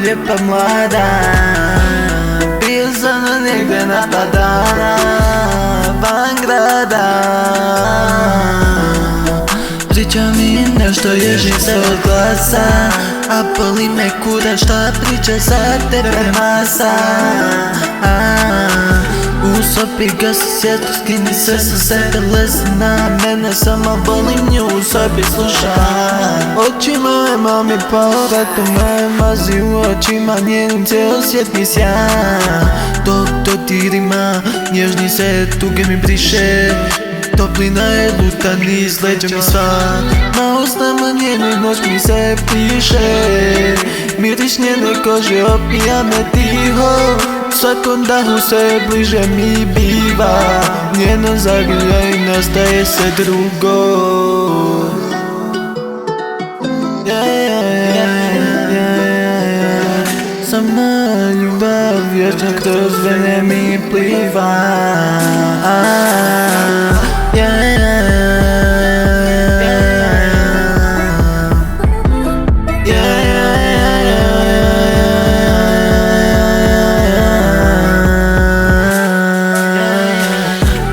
lijepa mlada, bio sam negdje napadana van grada. Priča mi nešto, ježi se od glasa, a boli me kura šta priča za tebe masa. U sobi gasi svjetlo, skini sve sa sebe, lezi na mene, samo volim nju u sobi sluša. Oči moje mami povratom me mazi, u očima njenim cijel svijet mi sja. Dok dodirima nježni se tuge mi briše, toplina je luta niz leđa mi sva. Na usnama njenoj noć mi se piše, miriš njene kože opija me tiho. Svakom dahu sve bliže mi biva, njeno zagrlja i nastaje se drugo. Sama ljubav vječno kroz vene mi pliva.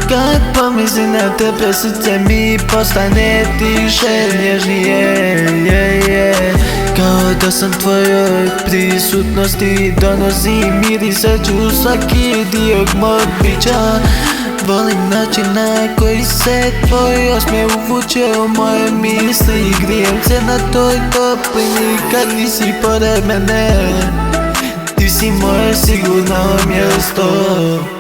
Kad pomislim na tebe, srce mi postane tiše, nježnije, kao da sam tvojoj prisutnosti donosi mirise u svaki dio mog bića. Volim način na koji se tvoj osmijeh uvuče u moje misli i grijem se na toj toplini kad nisi pored mene. Ti si moje sigurno mjesto.